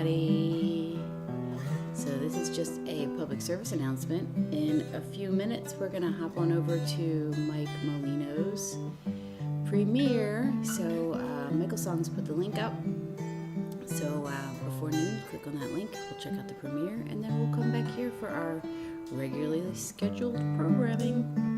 everybody. So this is just a public service announcement. In a few minutes, we're gonna hop on over to Mike Molino's premiere. So MichaelSongs put the link up. So before noon, click on that link. We'll check out the premiere, and then we'll come back here for our regularly scheduled programming.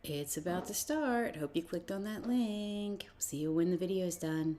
It's about to start. Hope you clicked on that link. See you when the video's done.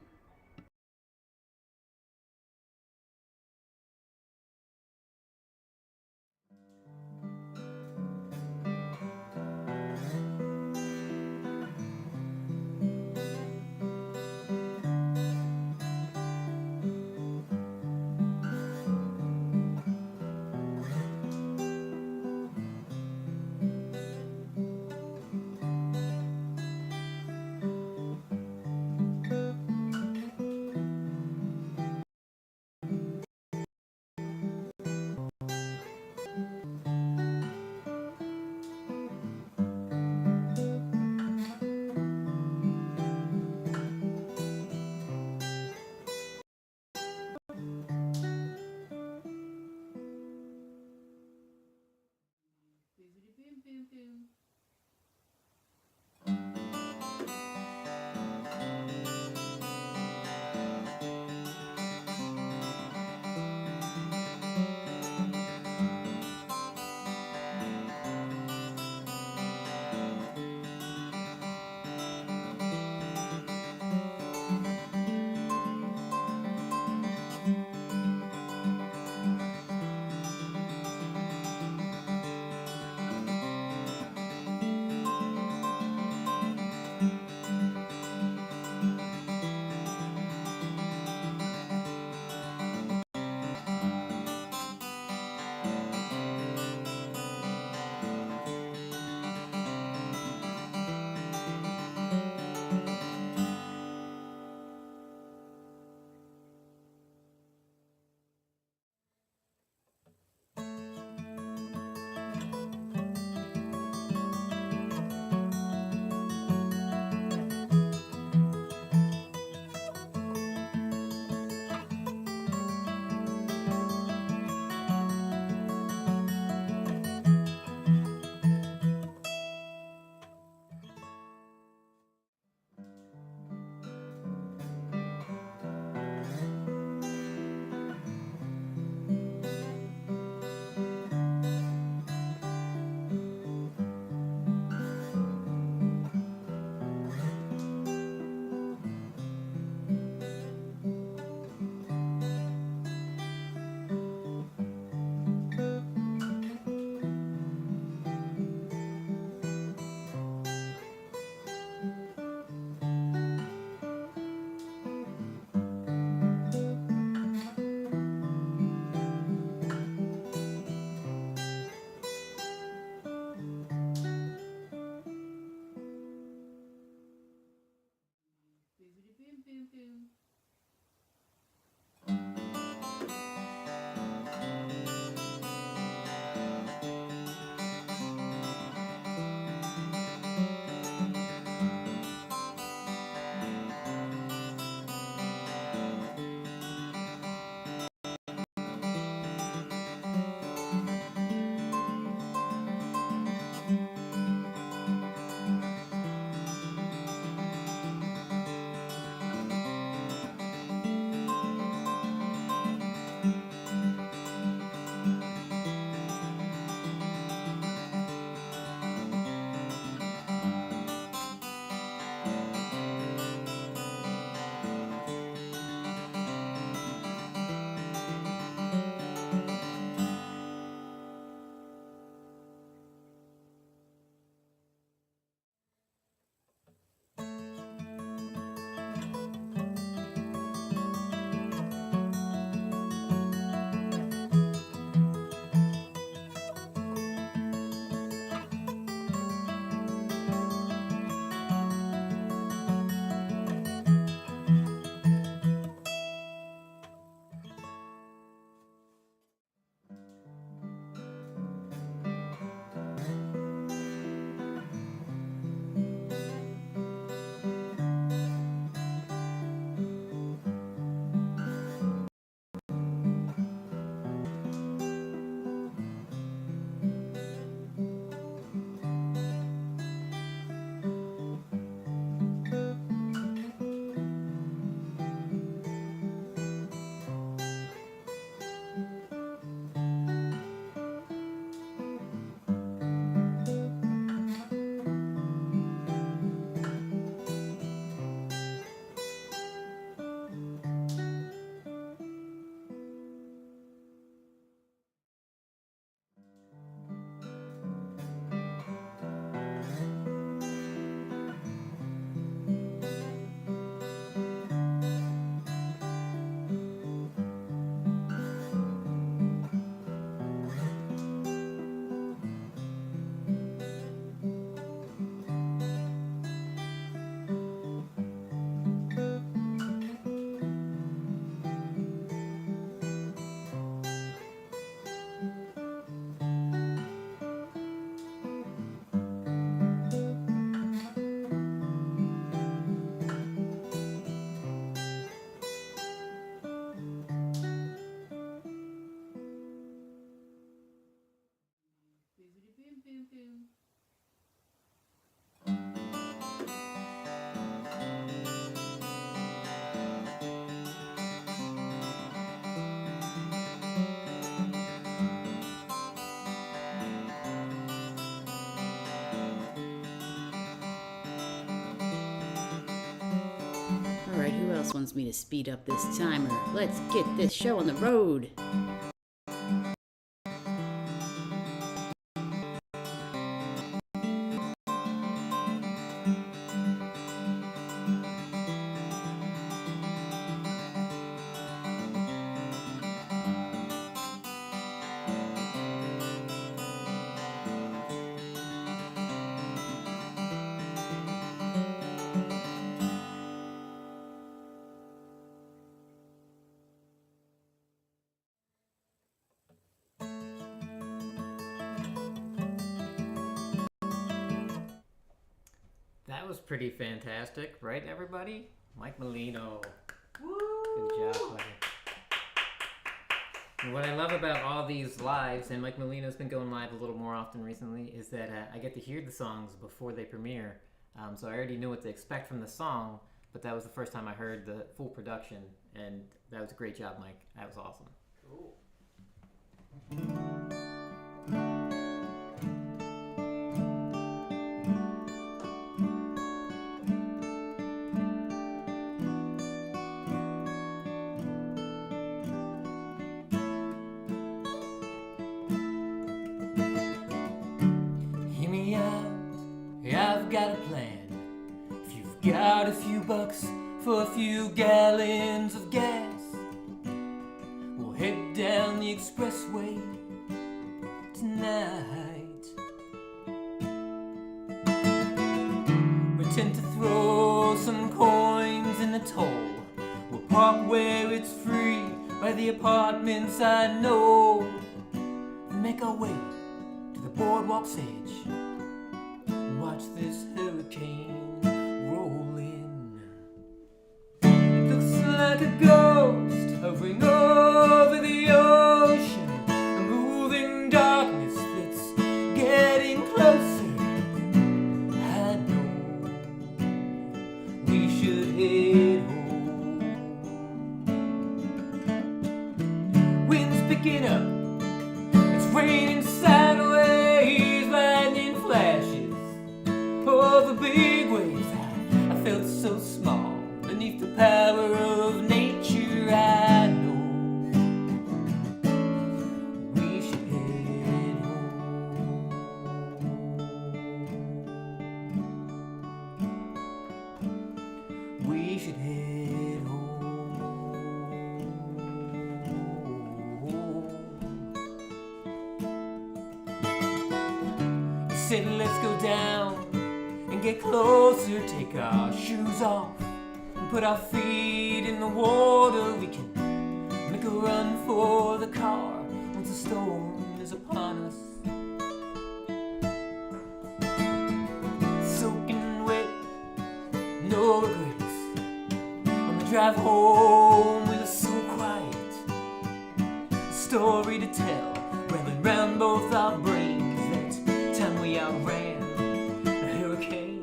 else wants me to speed up this timer. Let's get this show on the road. That was pretty fantastic, right, everybody? Mike Molino. Woo! Good job, buddy. And what I love about all these lives, and Mike Molino's been going live a little more often recently, is that I get to hear the songs before they premiere. So I already knew what to expect from the song, but that was the first time I heard the full production, and that was a great job, Mike. That was awesome. Cool. Hear me out, I've got a plan. If you've got a few bucks for a few gallons of gas, we'll head down the expressway tonight. Pretend to throw some coins in the toll. We'll park where it's free by the apartments I know, and make our way to the boardwalk's edge and watch this hurricane roll in. It looks like a ghost hovering over the ocean, a moving darkness that's getting closer. I know we should head home. Wind's picking up, it's raining sideways, lightning flashes over big waves. I felt so small beneath the power of nature. I know we should head home. We should head home. He said, let's go down and get closer, take our shoes off and put our feet in the water. We can make a run for the car once the storm is upon us. Soaking wet, no regrets. On the drive home, we were so quiet. A story to tell, rattling round both our brains. That time we outran a hurricane.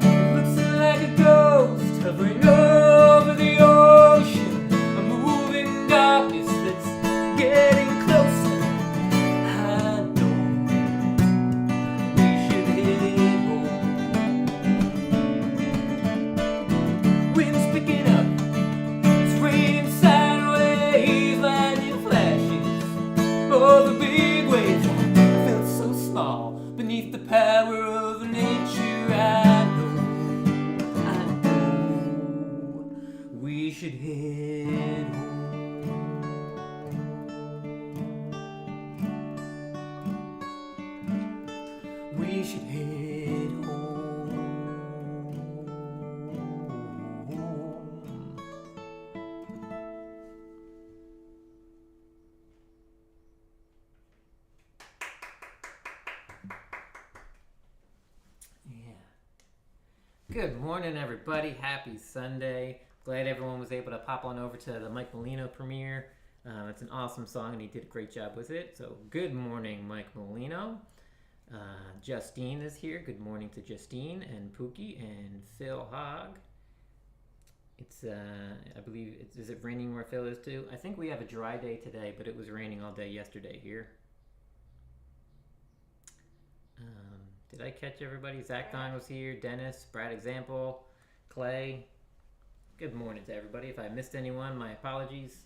It looks like a ghost hovering over the ocean, a moving darkness that's getting closer. I know we should head home. Wind's picking up, it's raining sideways, lightning flashes over big waves. I felt so small beneath the power of nature. I know we should head home. We should head home. Yeah. Good morning, everybody. Happy Sunday. Glad everyone was able to pop on over to the Mike Molino premiere. It's an awesome song, and he did a great job with it. So, good morning, Mike Molino. Justine is here. Good morning to Justine and Pookie and Phil Hogg. It's, I believe, is it raining where Phil is too? I think we have a dry day today, but it was raining all day yesterday here. Did I catch everybody? Zach Don was here, Dennis, Brad Example, Clay. Good morning to everybody. If I missed anyone, my apologies.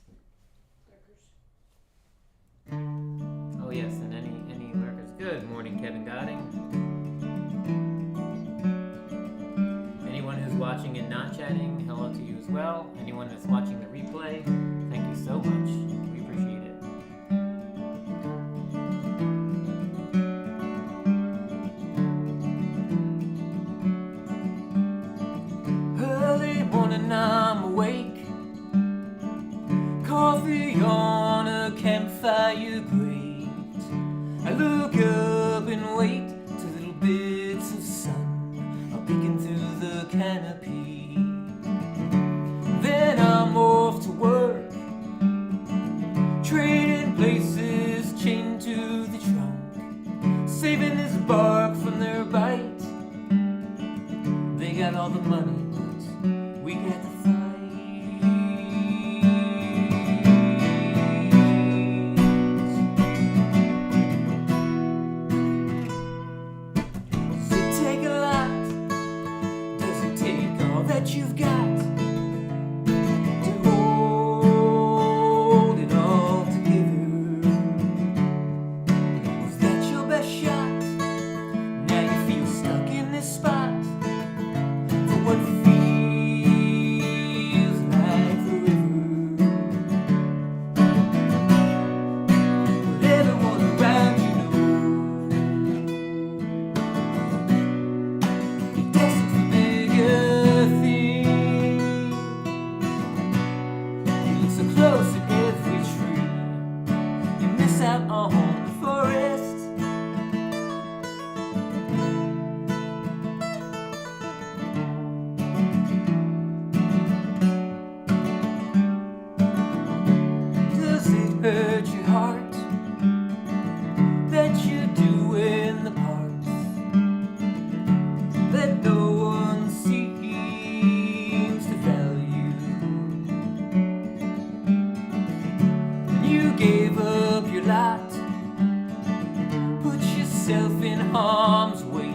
Oh yes, and any lurkers. Good morning, Kevin Godding. Anyone who's watching and not chatting, hello to you as well. Anyone that's watching the replay, thank you so much. We appreciate it. Early morning, I'm awake. Coffee on a campfire grate. I look up and wait till little bits of sun are peeking through the canopy. Then I'm off to work, trading places chained to the trunk, saving this bark from their bite. They got all the money, but we got the fight. That you've got to hold it all together. Was that your best shot? Now you feel stuck in this spot for what feels like forever. But everyone around you knows you're destined for bigger. Close to every tree, you miss out on the forest. Does it hurt your heart that you're doing the parts that no one seems to value? You gave up your lot, put yourself in harm's way,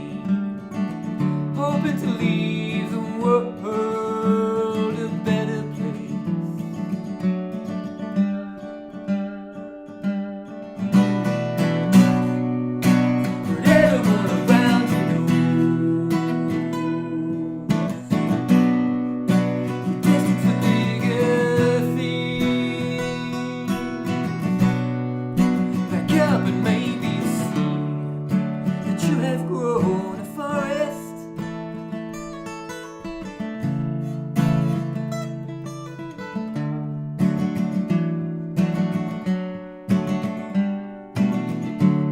hoping to leave the world a better place. But everyone around you knows you're destined for bigger things. Up and maybe see that you have grown a forest.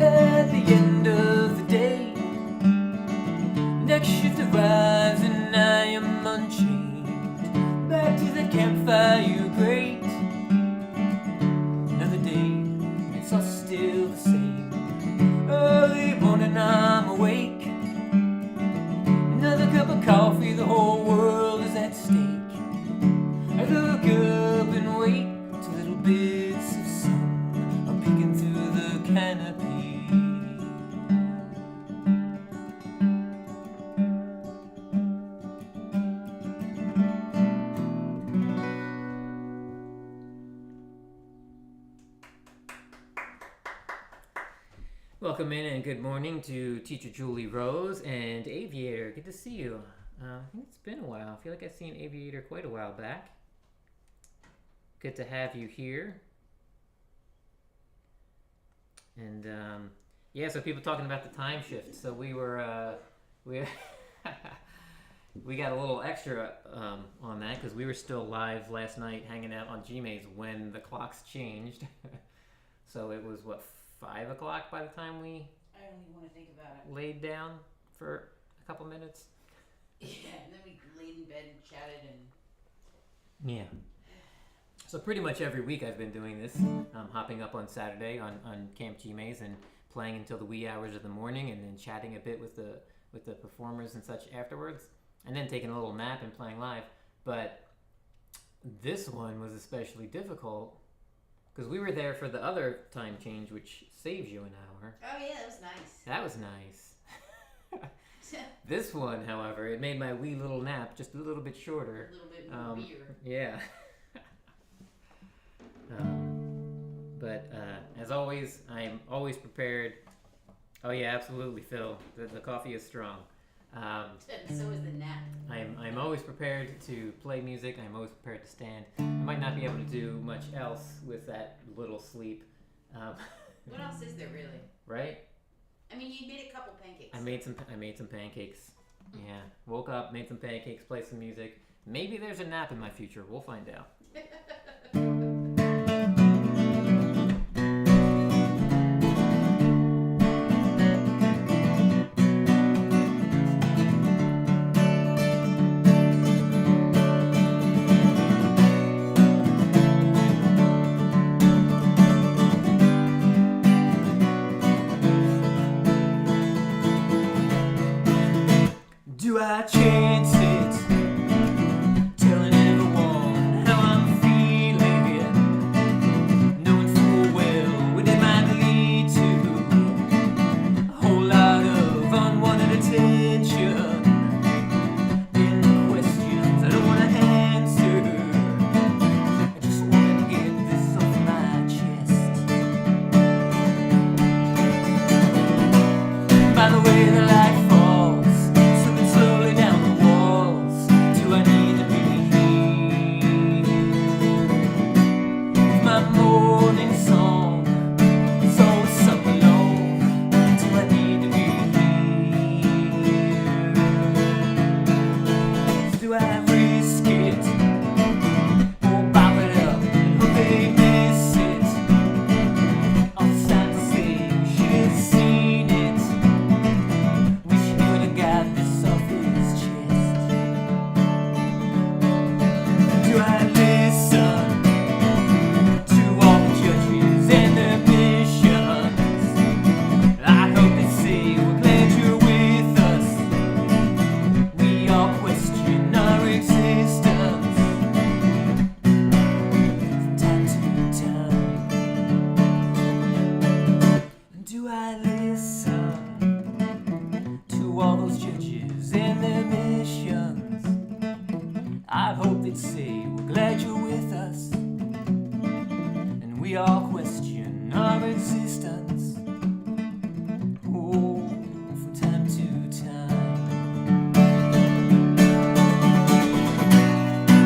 At the end of the day, next shift arrives and I am unchained. Back to the campfire grate. Another day, it's all still the same. Early morning, I'm awake. Another cup of coffee, the whole world is at stake. I look up and wait till little bits of sun are peeking through the canopy. Welcome in and good morning to Teacher Julie Rose and Aviator. Good to see you. I think it's been a while. I feel like I've seen Aviator quite a while back. Good to have you here. And yeah, so people talking about the time shift. So we were we we got a little extra on that because we were still live last night hanging out on Gmaze when the clocks changed. So it was what, 5 o'clock by the time we I don't even want to think about it. laid down for a couple minutes. Yeah, and then we laid in bed and chatted and... Yeah. So pretty much every week I've been doing this, hopping up on Saturday on Camp Gmaze and playing until the wee hours of the morning and then chatting a bit with the performers and such afterwards, and then taking a little nap and playing live. But this one was especially difficult because we were there for the other time change, which saves you an hour. Oh yeah, that was nice. That was nice. This one, however, it made my wee little nap just a little bit shorter. A little bit more beer. Yeah. But as always, I'm always prepared. Oh yeah, absolutely, Phil. The coffee is strong. So is the nap. I'm always prepared to play music. I'm always prepared to stand. I might not be able to do much else with that little sleep. What else is there really? Right? I mean, you made a couple pancakes. I made some pancakes. Yeah. Woke up, made some pancakes, played some music. Maybe there's a nap in my future. We'll find out. Do I chance it, telling everyone how I'm feeling, knowing full well what it might lead to a whole lot of unwanted attention and questions I don't want to answer. I just wanted to get this off my chest. By the way the light falls, slowly down the walls, do I need to be here? My morning song is always sung alone, do I need to be here? Do I risk it, or bop it up and hope they miss it? All the signs I say we should have seen it. Wish he would have got this off his chest. Do I listen to all the judges and their missions? I hope they say we're glad you're with us. We all question our existence from time to time. Do I listen to all those judges and their missions? I hope they'd say we're glad you're with us, and we all question our existence, oh, from time to time.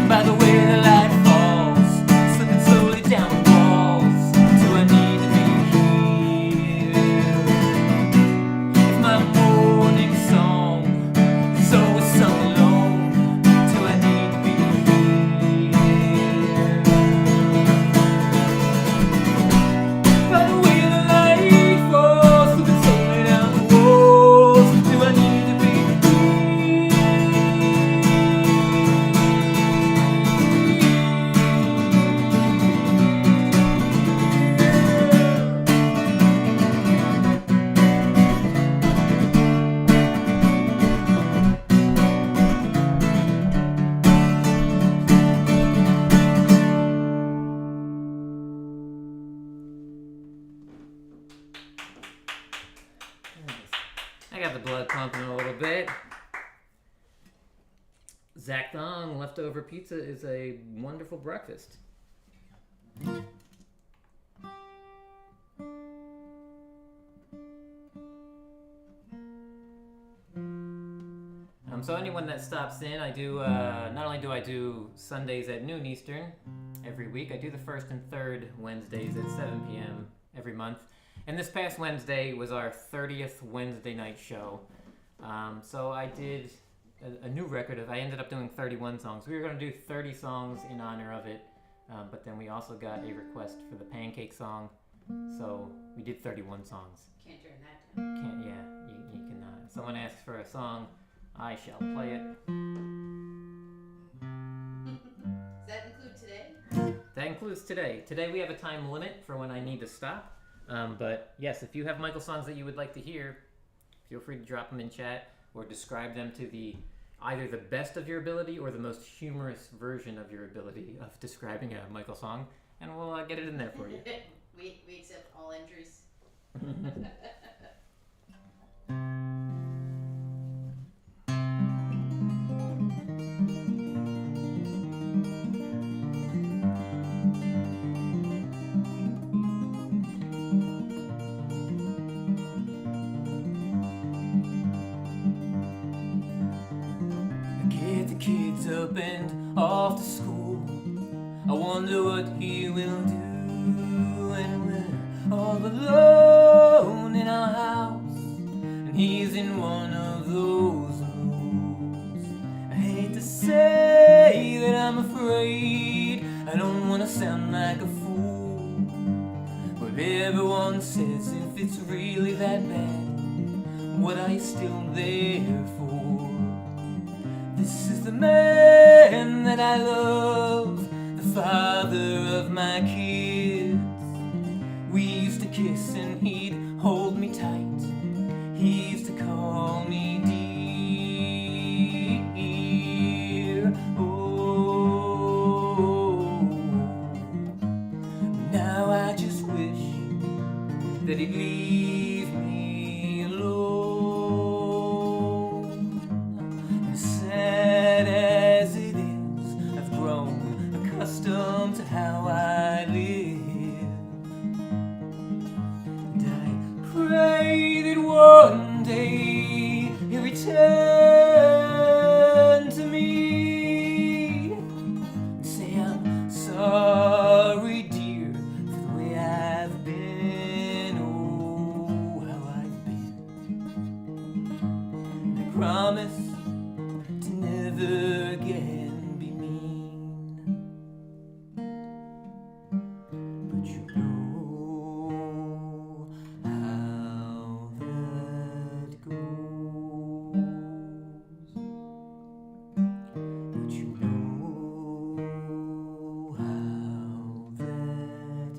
By the way the light falls, slipping slowly down the walls, do I need to be here? If my morning song is always sung alone, do I need to be here? By the way the light falls, slipping slowly down the walls, do I need to be I got the blood pumping a little bit. Zach Thong leftover pizza is a wonderful breakfast. So anyone that stops in, I do, not only do I do Sundays at noon Eastern every week, I do the first and third Wednesdays at 7 p.m. every month. And this past Wednesday was our 30th Wednesday night show. So I did a new record of, I ended up doing 31 songs. We were going to do 30 songs in honor of it, but then we also got a request for the pancake song, so we did 31 songs. Can't turn that down. You cannot. If someone asks for a song, I shall play it. Does that include today? That includes today. Today we have a time limit for when I need to stop. But yes, if you have Michael songs that you would like to hear, feel free to drop them in chat or describe them to either the best of your ability or the most humorous version of your ability of describing a Michael song, and we'll get it in there for you. we accept all entries. the kids up and off to school. I wonder what he will do when we're all alone in our house and he's in one of those moods. I hate to say that I'm afraid, I don't want to sound like a fool, but everyone says if it's really that bad, what are you still there for? This is the man that I love, the father of my kids. We used to kiss and he'd hold me tight. He used to call me dear. Oh, now I just wish that he'd leave me alone. As sad as it is, I've grown accustomed to how I live. And I pray that one day he'll return to me and say I'm sorry, dear, for the way I've been. Oh, how I've been. And I promise to never again be mean. But you know how that goes. But you know how that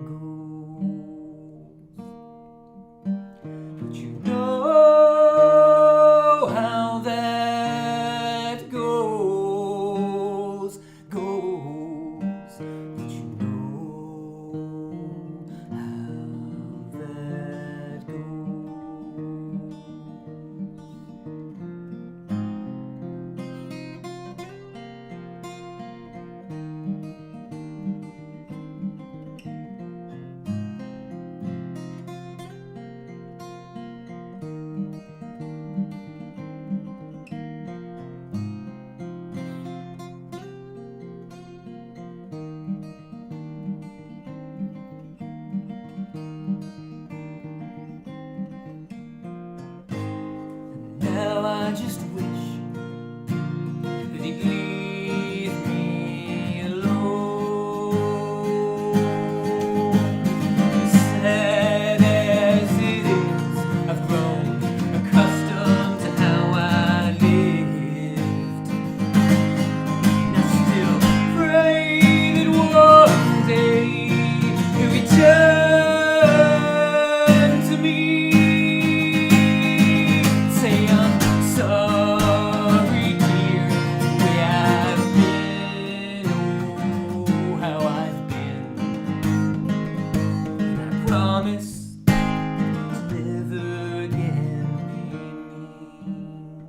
goes. But you know how that goes. But you know how that goes. Now I just wish that he'd leave me alone. As sad as it is, I've grown accustomed to how I lived. And I still pray that one day he'll return to me. Say I'm sorry, dear, the way I've been. Oh, how I've been. And I promise to never again be mean.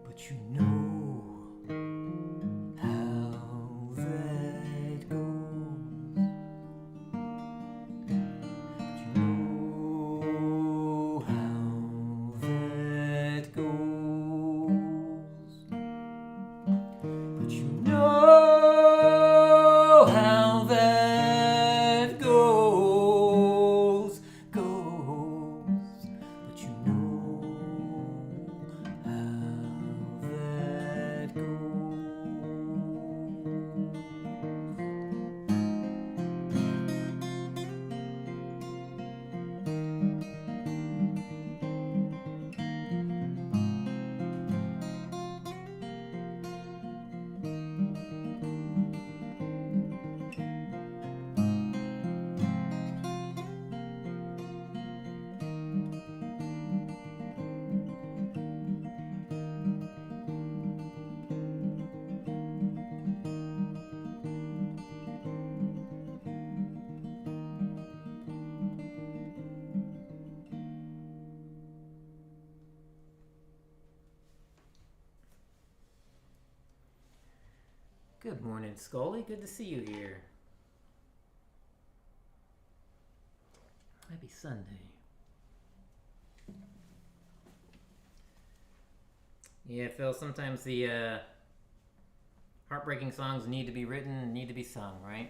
But you know how that goes. But you know how that goes. But you know how that goes. But you know how that goes. Good morning, Scully. Good to see you here. Happy Sunday. Yeah, Phil, sometimes the heartbreaking songs need to be written, need to be sung, right?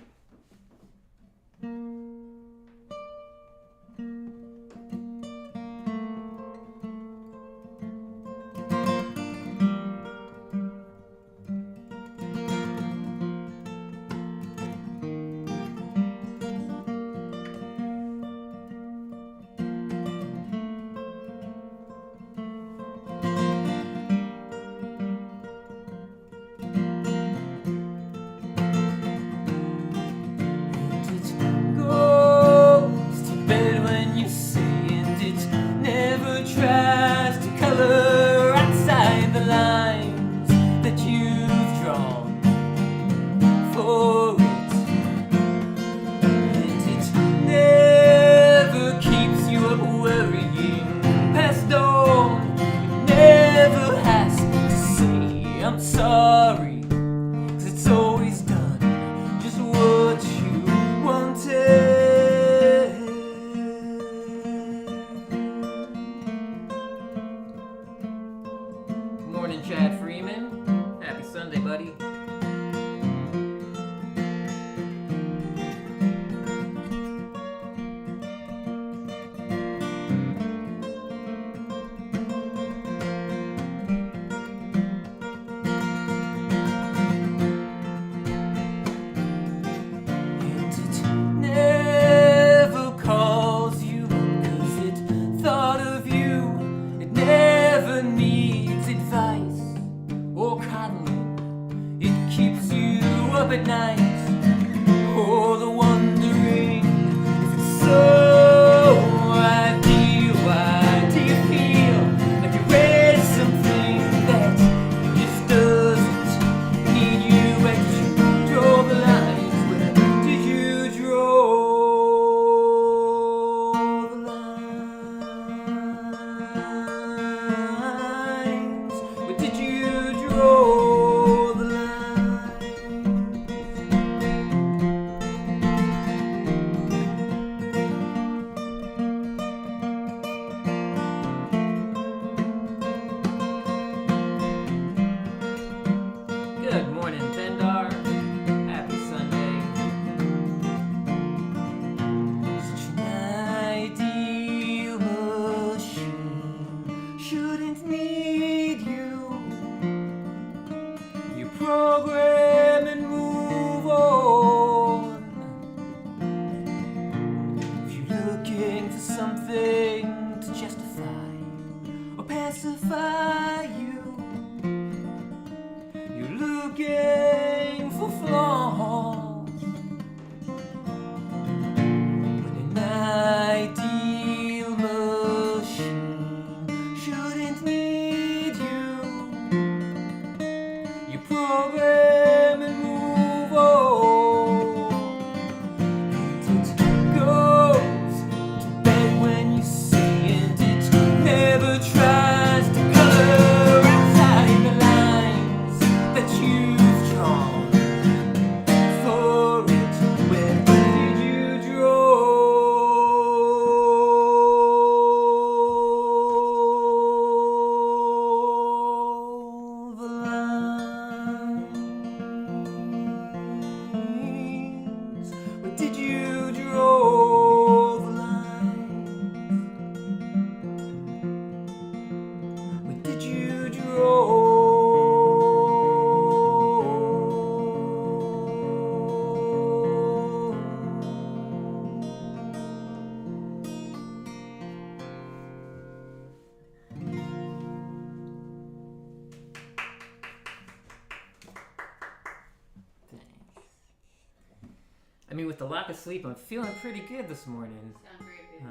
I mean, with the lack of sleep, I'm feeling pretty good this morning. Sound great, baby.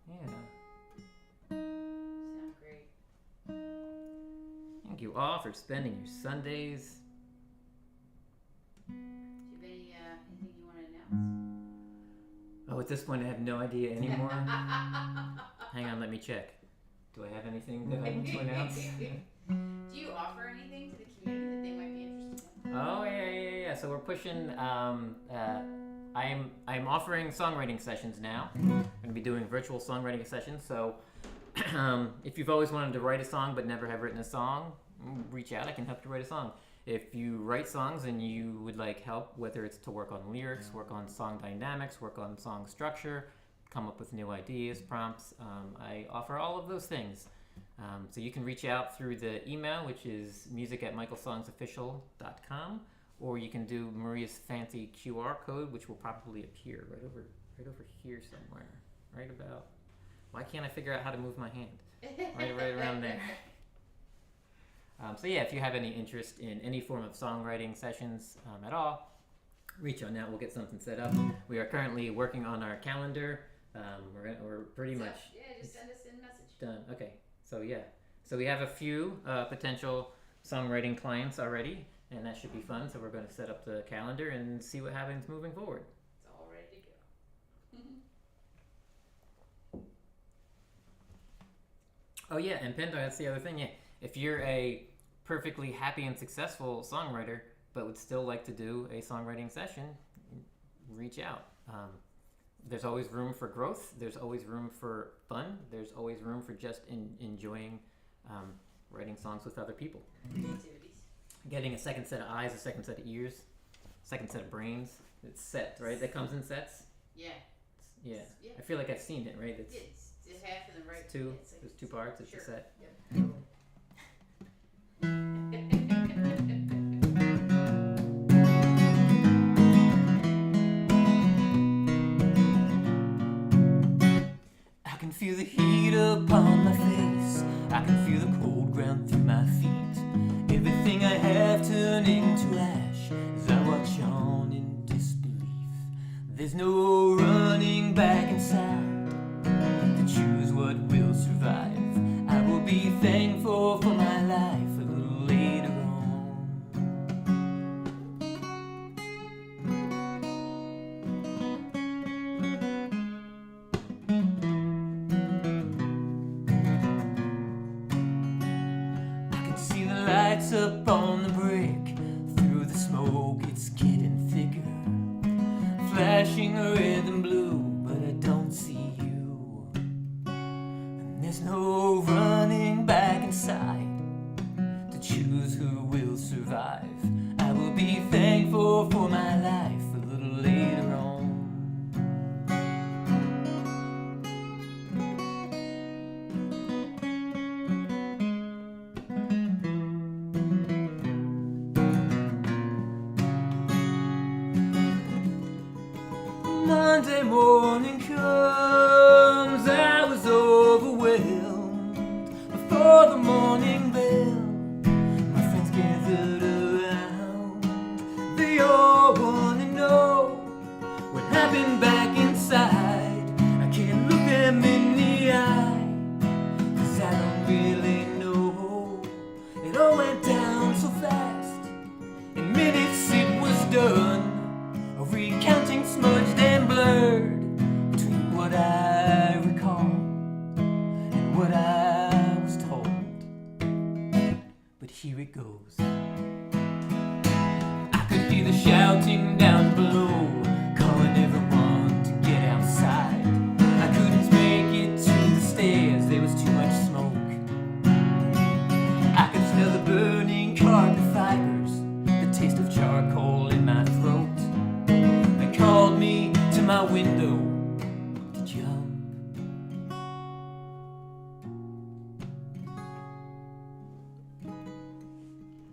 Yeah. Sound great. Thank you all for spending your Sundays. Do you have anything you want to announce? Oh, at this point, I have no idea anymore. Hang on, let me check. Do I have anything that I need to announce? Do you offer anything to the community that they might be interested in? Oh, yeah. So we're pushing. I'm offering songwriting sessions now. I'm going to be doing virtual songwriting sessions. So if you've always wanted to write a song but never have written a song, reach out. I can help you write a song. If you write songs and you would like help, whether it's to work on lyrics, work on song dynamics, work on song structure, come up with new ideas, prompts, I offer all of those things. So you can reach out through the email, which is music@michaelssongsofficial.com, or you can do Maria's fancy QR code, which will probably appear right over here somewhere. Right about. Why can't I figure out how to move my hand? Right around there. So yeah, if you have any interest in any form of songwriting sessions at all, reach on out. We'll get something set up. We are currently working on our calendar. We're pretty much. Yeah, just send us a message. Done. Okay. So yeah. So we have a few potential songwriting clients already, and that should be fun. So we're going to set up the calendar and see what happens moving forward. It's all ready to go. Oh yeah, and Pendo, that's the other thing. Yeah, if you're a perfectly happy and successful songwriter, but would still like to do a songwriting session, reach out. There's always room for growth. There's always room for fun. There's always room for just enjoying writing songs with other people. Activities. Getting a second set of eyes, a second set of ears, second set of brains. It's set, right? That comes in sets. Yeah. Yeah. Yeah. I feel like I've seen it, right? It's half in the right. It's two. It's like, There's two parts. It's sure. a set. Yep. I can feel the heat upon my face. I can feel the cold ground through my feet. Everything I have turning to ash as I watch on in disbelief. There's no running back inside to choose what will survive. I will be thankful for my life a little later on. Lights up on the brick, through the smoke it's getting thicker, flashing red and blue, but I don't see you. And there's no running back inside to choose who will survive. I will be thankful for my life a little later on. Monday morning comes, I was overwhelmed before the morning bell. My friends gathered around, they all want to know what happened back inside. I can't look them in the eye, 'cause I don't really know. It all went down so fast, in minutes it was done. A recounting smudged and blurred between what I recall and what I was told. But here it goes. I could hear the shouting down below, calling everyone to get outside. I couldn't make it to the stairs, there was too much smoke. I could smell the burning carbon fibers, the taste of charcoal in my throat. Called me to my window to jump.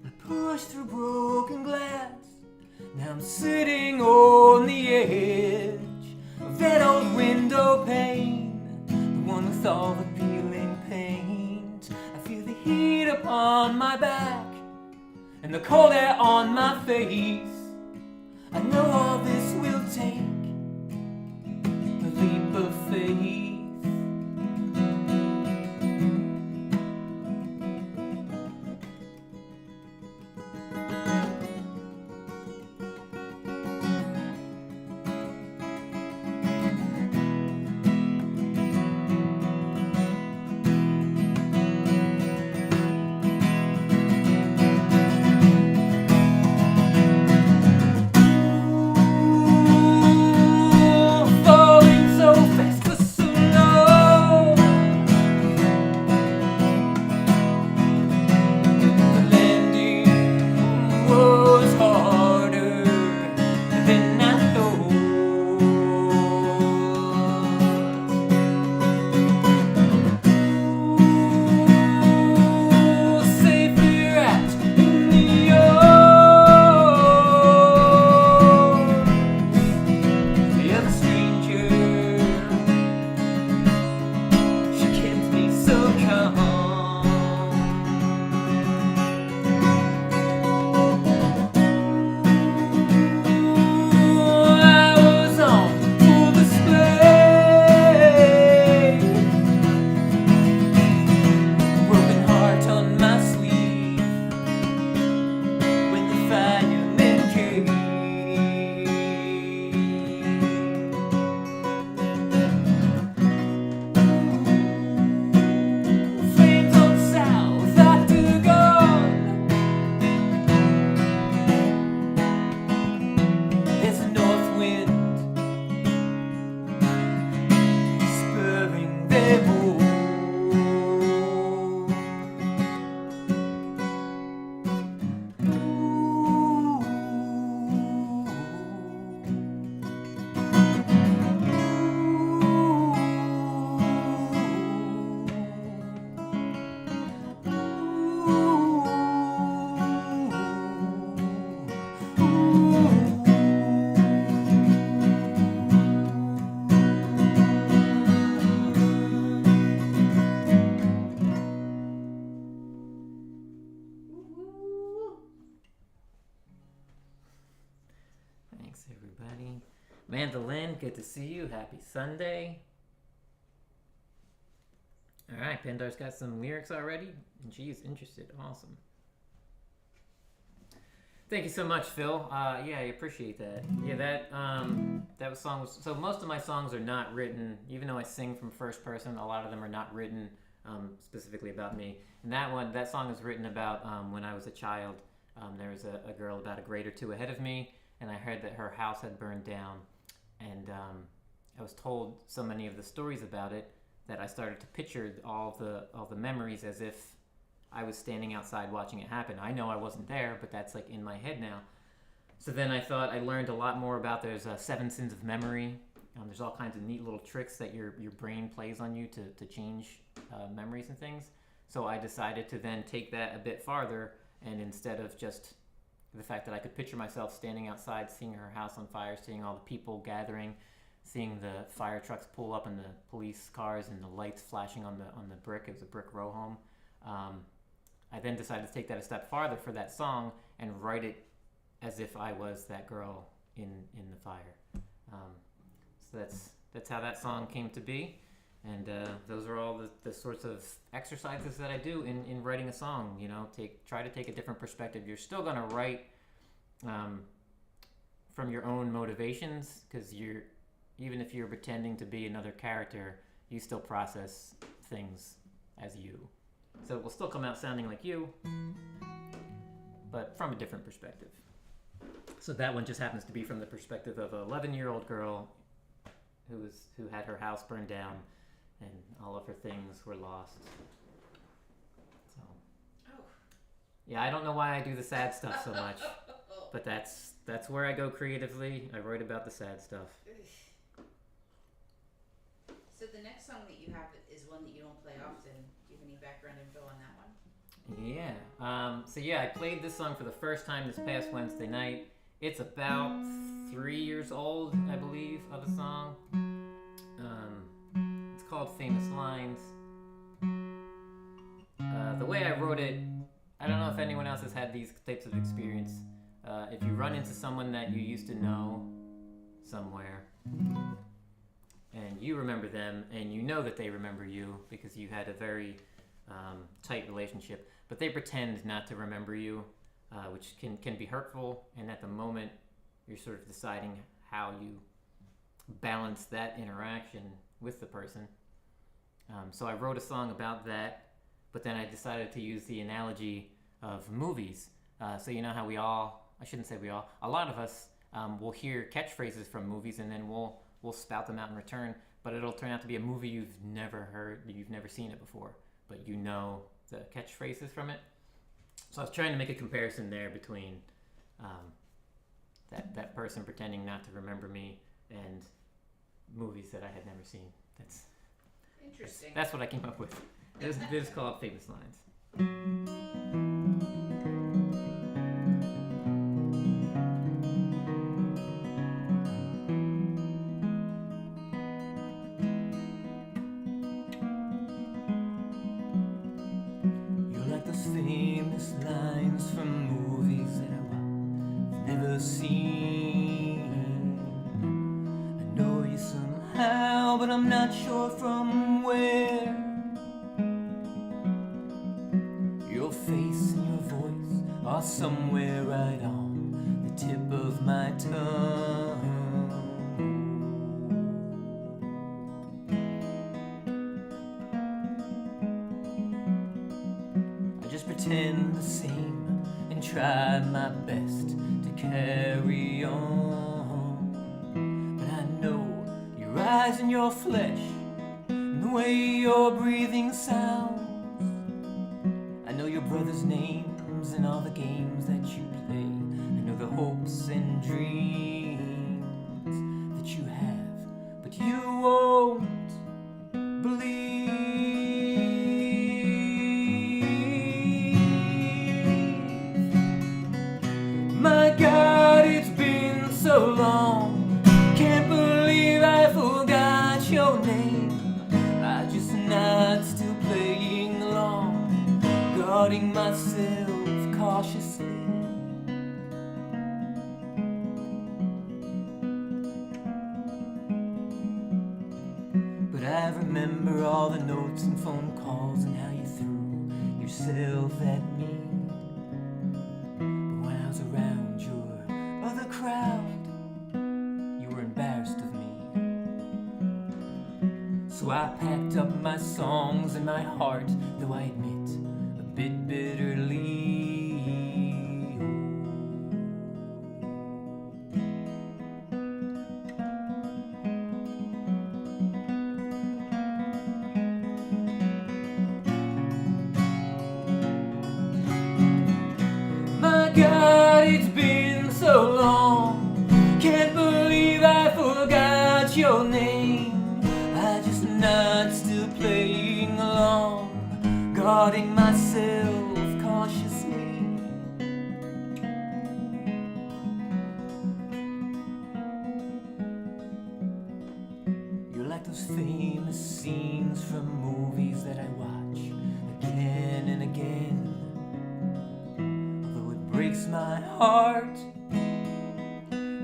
I pushed through broken glass. Now I'm sitting on the edge of that old window pane, the one with all the peeling paint. I feel the heat upon my back and the cold air on my face. I know all this will take a leap of faith. Mandolin, good to see you. Happy Sunday. All right, Pandar's got some lyrics already, and she is interested. Awesome. Thank you so much, Phil. Yeah, I appreciate that. Yeah, that song was. So most of my songs are not written, even though I sing from first person. A lot of them are not written specifically about me. And that song is written about when I was a child. There was a girl about a grade or two ahead of me, and I heard that her house had burned down, and I was told so many of the stories about it that I started to picture all the memories as if I was standing outside watching it happen. I know I wasn't there, but that's like in my head now. So then I thought I learned a lot more about there's 7 sins of memory. There's all kinds of neat little tricks that your brain plays on you to change memories and things. So I decided to then take that a bit farther, and instead of just the fact that I could picture myself standing outside, seeing her house on fire, seeing all the people gathering, seeing the fire trucks pull up and the police cars and the lights flashing on the brick. It was a brick row home. I then decided to take that a step farther for that song and write it as if I was that girl in the fire. So that's how that song came to be, and those are all the sorts of exercises that I do in writing a song. You know, try to take a different perspective. You're still gonna write from your own motivations, because even if you're pretending to be another character, you still process things as you. So it will still come out sounding like you, but from a different perspective. So that one just happens to be from the perspective of an 11-year-old girl who had her house burned down and all of her things were lost. So, yeah, I don't know why I do the sad stuff so much, but that's where I go creatively. I write about the sad stuff. So the next song that you have is one that you don't play often. Do you have any background info on that one? Yeah. So yeah, I played this song for the first time this past Wednesday night. It's about 3 years old, I believe, of a song. It's called Famous Lines. The way I wrote it, I don't know if anyone else has had these types of experience. If you run into someone that you used to know somewhere, and you remember them, and you know that they remember you because you had a very tight relationship, but they pretend not to remember you, which can be hurtful, and at the moment you're sort of deciding how you balance that interaction with the person. So I wrote a song about that, but then I decided to use the analogy of movies. So you know how I shouldn't say we all, a lot of us will hear catchphrases from movies, and then we'll spout them out in return, but it'll turn out to be a movie you've never heard, you've never seen it before, but you know the catchphrases from it. So I was trying to make a comparison there between that person pretending not to remember me and movies that I had never seen. That's interesting. That's what I came up with. This is called Famous Lines. Famous lines from movies that I've never seen. I know you somehow, but I'm not sure from where. Your face and your voice are somewhere right on the tip of my tongue. Pretend the same and try my best to carry on. But I know your eyes and your flesh and the way your breathing sounds. I know your brother's names and all the games that you play. I know the hopes and dreams that you have, but you won't believe. My God, it's been so long. Can't believe I forgot your name. I just not still playing along, guarding myself cautiously. yourself at me. But when I was around your other crowd, you were embarrassed of me. So I packed up my songs and my heart, though I admit a bit bitterly. My God, it's been so long. Can't believe I forgot your name. I just not still playing along, guarding myself cautiously. You're like those famous scenes from movies that I watch again and again. Although it breaks my heart,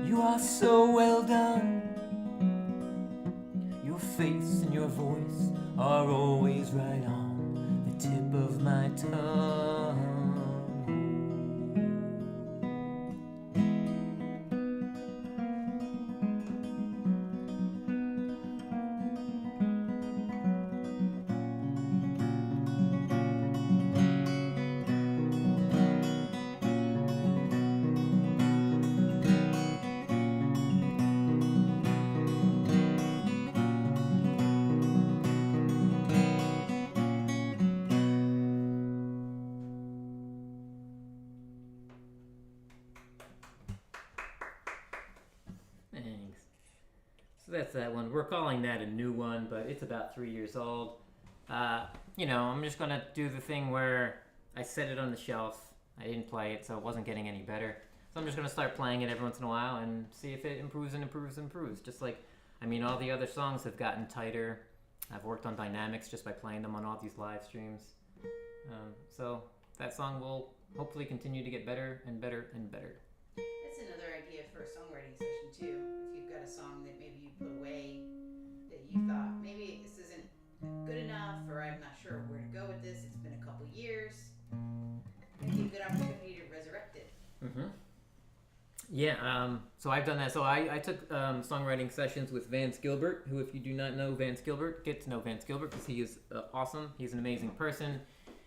you are so well done. Your face and your voice are always right on the tip of my tongue. Thanks. So that's that one. We're calling that a new one, but it's about 3 years old. I'm just gonna do the thing where I set it on the shelf. I didn't play it, so it wasn't getting any better. So I'm just gonna start playing it every once in a while and see if it improves and improves and improves. Just like, all the other songs have gotten tighter. I've worked on dynamics just by playing them on all these live streams. So that song will hopefully continue to get better and better and better. That's another idea for a songwriting session too. If you've got a song that maybe you put away that you thought maybe this isn't good enough, or I'm not sure where to go with this, it's been a couple years, it'd be a good opportunity to resurrect it. Mm-hmm. Yeah, so I've done that. So I took songwriting sessions with Vance Gilbert, who, if you do not know Vance Gilbert, get to know Vance Gilbert because he is awesome. He's an amazing person.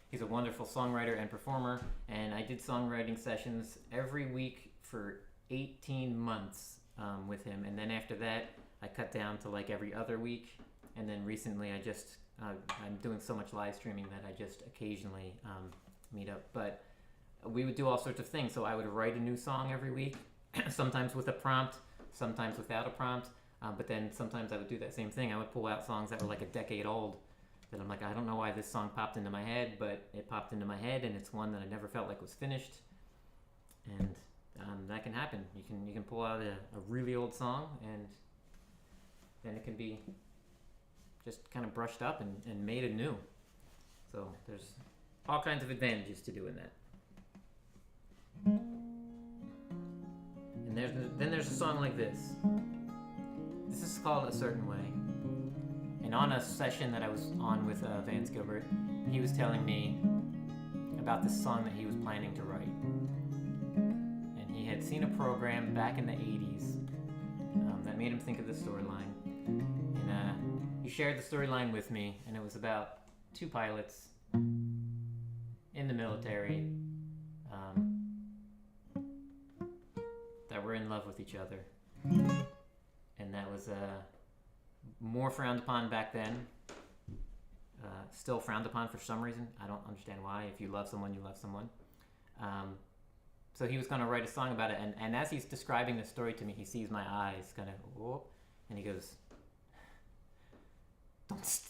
He's a wonderful songwriter and performer. And I did songwriting sessions every week for 18 months with him. And then after that, I cut down to like every other week. And then recently I'm doing so much live streaming that I just occasionally meet up. But we would do all sorts of things. So I would write a new song every week, sometimes with a prompt, sometimes without a prompt. But then sometimes I would do that same thing. I would pull out songs that were like a decade old that I'm like, I don't know why this song popped into my head, but it popped into my head, and it's one that I never felt like was finished. And that can happen. You can pull out a really old song, and then it can be just kind of brushed up and made anew. So there's all kinds of advantages to doing that. And then there's a song like this. This is called A Certain Way. And on a session that I was on with Vance Gilbert, he was telling me about this song that he was planning to write. And he had seen a program back in the 80s that made him think of the storyline. And he shared the storyline with me, and it was about two pilots in the military that were in love with each other. And that was more frowned upon back then. Still frowned upon for some reason. I don't understand why. If you love someone, you love someone. So he was going to write a song about it. And as he's describing the story to me, he sees my eyes kind of, whoa, and he goes,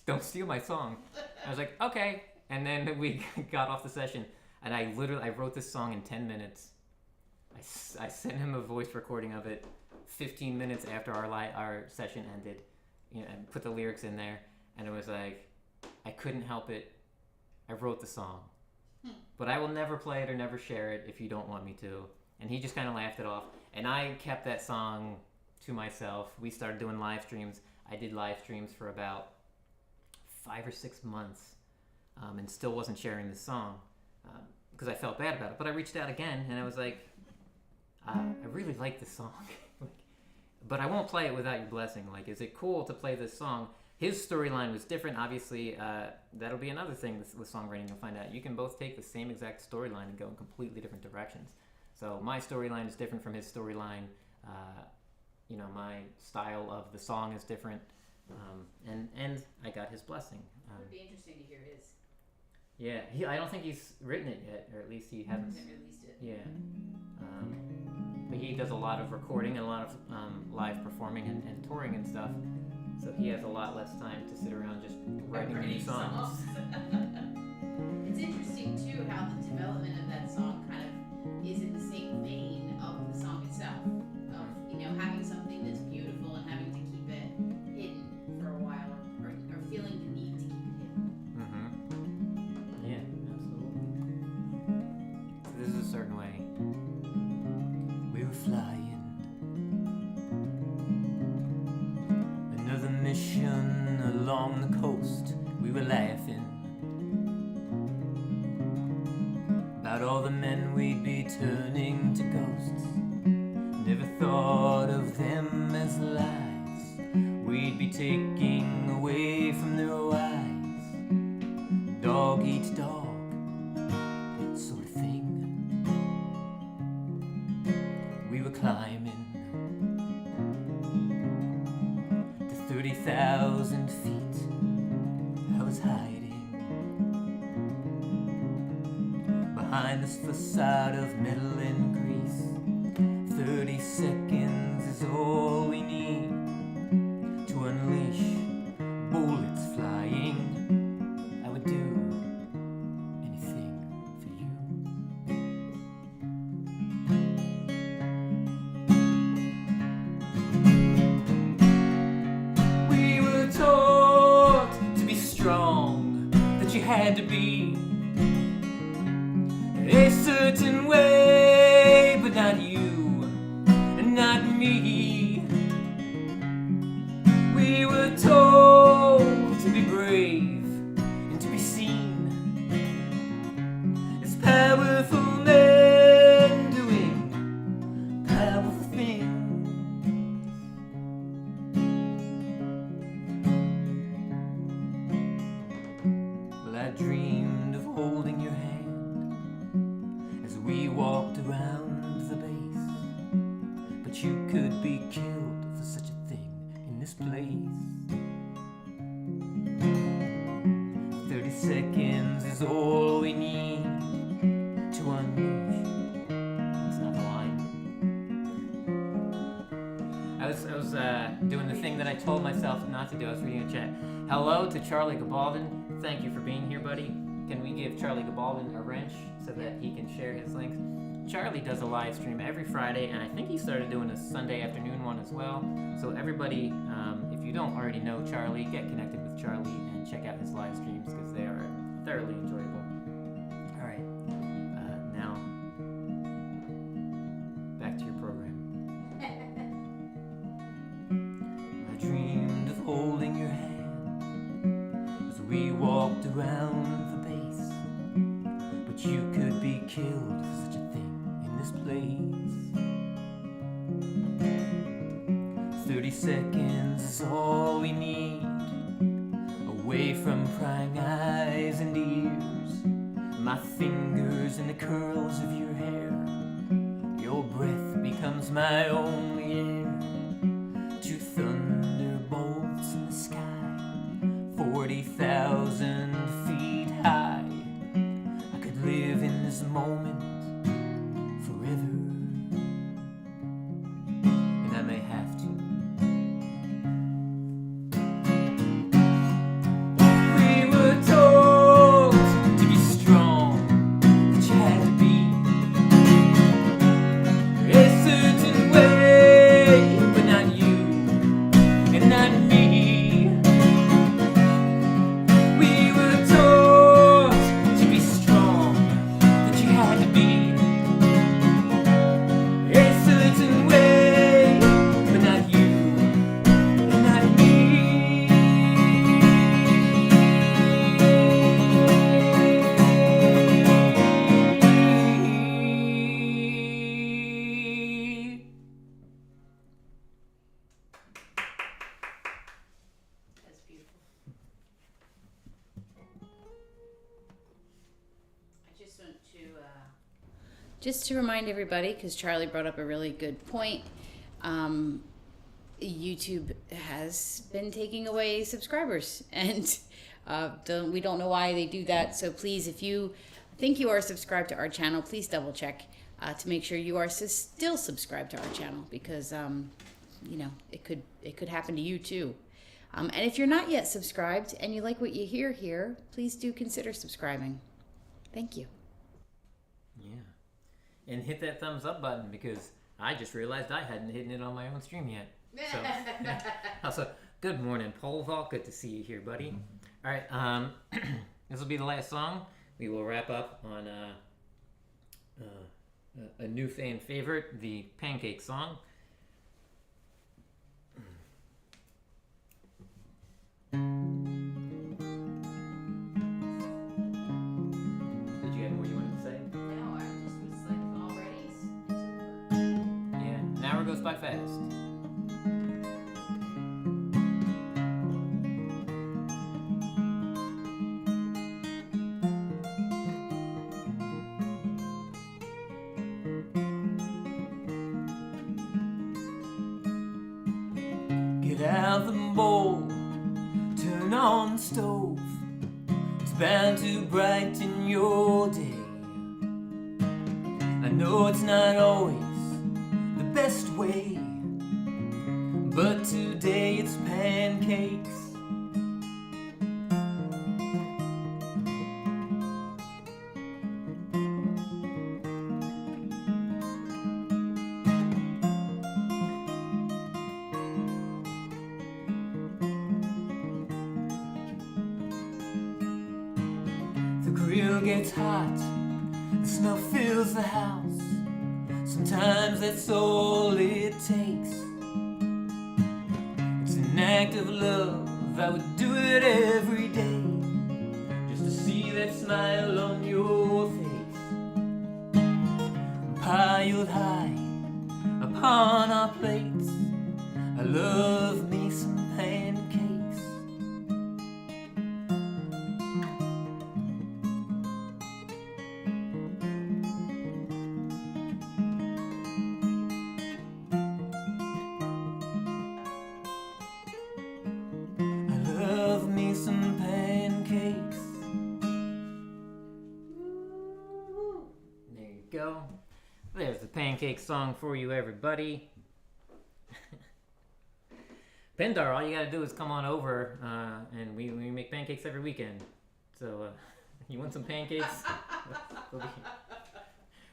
don't steal my song. I was like, okay. And then we got off the session, and I wrote this song in 10 minutes. I sent him a voice recording of it 15 minutes after our session ended, and put the lyrics in there, and it was like, I couldn't help it. I wrote the song, but I will never play it or never share it if you don't want me to. And he just kind of laughed it off, and I kept that song to myself. We started doing live streams. I did live streams for about 5 or 6 months, and still wasn't sharing the song. because I felt bad about it. But I reached out again, and I was like, I really like this song, but I won't play it without your blessing. Like, is it cool to play this song? His storyline was different. Obviously, that'll be another thing with songwriting. You'll find out you can both take the same exact storyline and go in completely different directions. So my storyline is different from his storyline. My style of the song is different, and I got his blessing. It would be interesting to hear his. Yeah, I don't think he's written it yet, or at least he hasn't Released it. Yeah, but he does a lot of recording and a lot of live performing and touring and stuff. So he has a lot less time to sit around just writing new songs. It's interesting too how the development of that song kind of is in the same vein of the song itself. Of having something that's beautiful and having to keep it hidden for a while, or feeling the need to keep it hidden. Mm-hmm. Yeah, absolutely. So this is a certain way. We were flying. Another mission along the coast. We were laughing about all the men we'd be turning to ghosts. Never thought of them as lies we'd be taking away from their wives. Dog eats dog, sort of thing. We were climbing to 30,000 feet. I was hiding behind this facade of metal and grease. 30 seconds is all we need to unleash bullets flying. I would do anything for you. We were taught to be strong, that you had to be a certain way, but not you. Not me. We were told to be brave and to be seen as powerful men doing powerful things. Well, I dreamed of holding your hand as we walked around the base. But you could be killed for such a thing in this place. 30 seconds is all we need to unleash. It's not the line. I was doing the thing that I told myself not to do. I was reading a chat. Hello to Charlie Gabaldon. Thank you for being here, buddy. Can we give Charlie Gabaldon a wrench so that he can share his links? Charlie does a live stream every Friday, and I think he started doing a Sunday afternoon one as well. So everybody, if you don't already know Charlie, get connected with Charlie and check out his live streams because they are thoroughly enjoyable. All right, now back to your program. I dreamed of holding your hand as we walked around the base, but you could be killed for such a thing in this place. 30 seconds is all we need, away from prying eyes and ears. My fingers in the curls of your hair, your breath becomes my only air. 2 thunderbolts in the sky, 40,000 feet high. I could live in this moment forever, and I may have to. We were told to be strong, that you had to be a certain way, but not you, and not me. We were taught to be strong, that you had to be just to remind everybody, because Charlie brought up a really good point, YouTube has been taking away subscribers, and we don't know why they do that. So please, if you think you are subscribed to our channel, please double check to make sure you are still subscribed to our channel, because you know, it could happen to you too. And if you're not yet subscribed and you like what you hear here, please do consider subscribing. Thank you. Yeah. And hit that thumbs up button, because I just realized I hadn't hit it on my own stream yet. So, also, good morning, Pole Vault. Good to see you here, buddy. All right, this will be the last song. We will wrap up on a new fan favorite, the Pancake song. Did you have more you wanted to say? No, I just was like already. Yeah, an hour goes by fast. Get out the bowl, turn on the stove. It's bound to brighten your day. I know it's not always the best way, but today it's pancakes. The grill gets hot, the smell fills the house. Sometimes that's all it takes. It's an act of love, I would do it every day, just to see that smile on your face. Piled high upon our plates, I love me some pancakes. Some pancakes. There you go. There's the pancake song for you, everybody. Pendar, all you gotta do is come on over, and we make pancakes every weekend. So, you want some pancakes?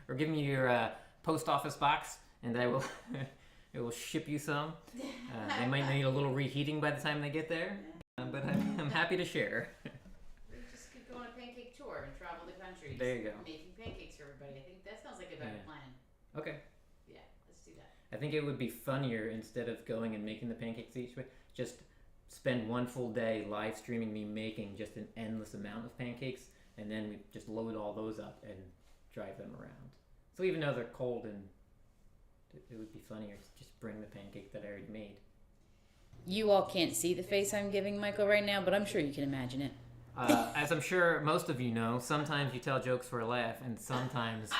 Or give me your post office box, and I will it will ship you some. They might need a little reheating by the time they get there. But I'm happy to share. We just could go on a pancake tour and travel the country. There you go. Making pancakes for everybody. I think that sounds like a better plan. Okay. Yeah, let's do that. I think it would be funnier, instead of going and making the pancakes each way, just spend one full day live streaming me making just an endless amount of pancakes, and then we just load all those up and drive them around. So even though they're cold, and it would be funnier to just bring the pancake that I already made. You all can't see the face I'm giving Michael right now, but I'm sure you can imagine it. As I'm sure most of you know, sometimes you tell jokes for a laugh, and sometimes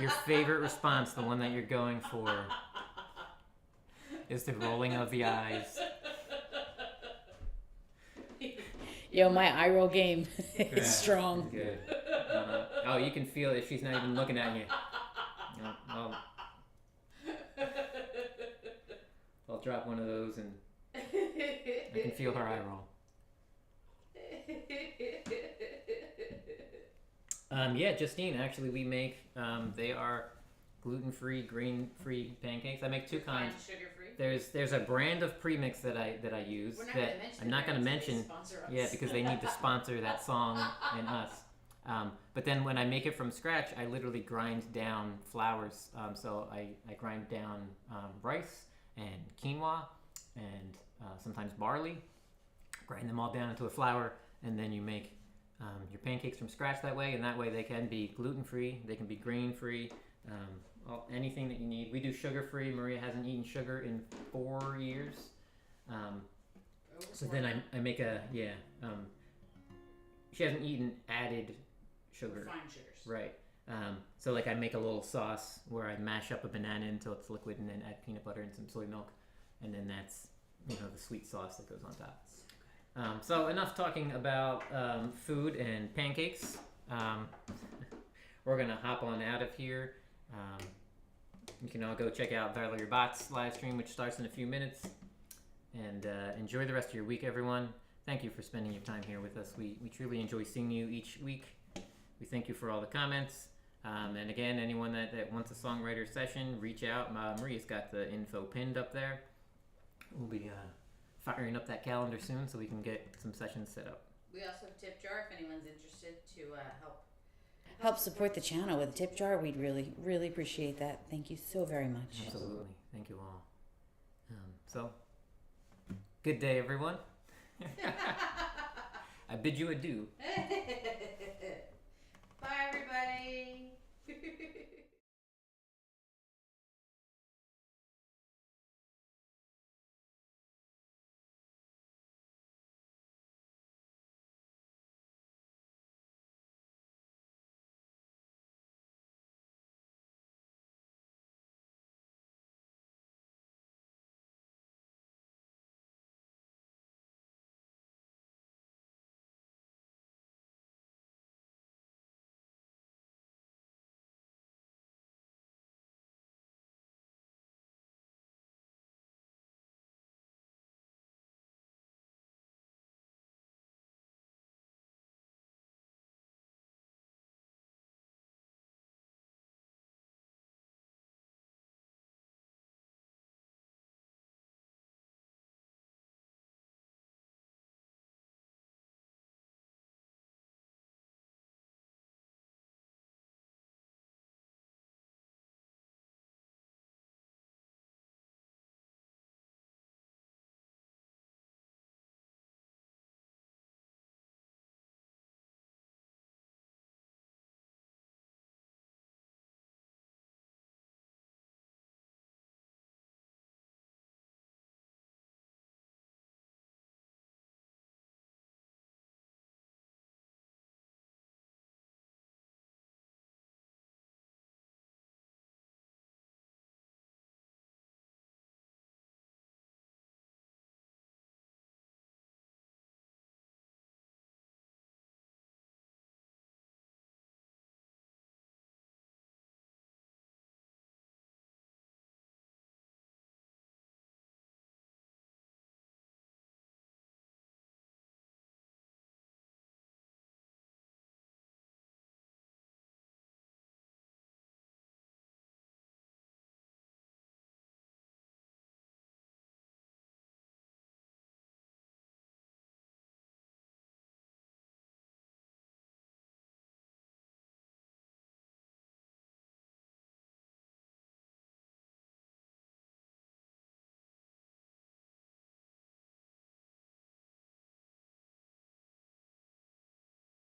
your favorite response, the one that you're going for, is the rolling of the eyes. Yo, my eye roll game is strong. Good. Oh, you can feel it. She's not even looking at you. I'll drop one of those, and I can feel her eye roll. Yeah, Justine, actually we make, they are gluten-free, grain-free pancakes. I make two kinds. Sugar-free? There's a brand of premix that I use that I'm not going to mention. Yeah, because they need to sponsor that song and us. But then when I make it from scratch, I literally grind down flours. So I grind down rice and quinoa and sometimes barley. Grind them all down into a flour, and then you make your pancakes from scratch that way. And that way they can be gluten-free, they can be grain-free, anything that you need. We do sugar-free. Maria hasn't eaten sugar in 4 years. So then I make she hasn't eaten added sugar. Refined sugars. Right. So like I make a little sauce where I mash up a banana until it's liquid and then add peanut butter and some soy milk, and then that's the sweet sauce that goes on top. So enough talking about food and pancakes. We're gonna hop on out of here. You can all go check out Dial Your Bots live stream, which starts in a few minutes. And enjoy the rest of your week, everyone. Thank you for spending your time here with us. We truly enjoy seeing you each week. We thank you for all the comments. And again, anyone that wants a songwriter session, reach out. Maria's got the info pinned up there. We'll be firing up that calendar soon so we can get some sessions set up. We also have a tip jar if anyone's interested to help support the channel with a tip jar. We'd really appreciate that. Thank you so very much. Absolutely. Thank you all. So, good day, everyone. I bid you adieu.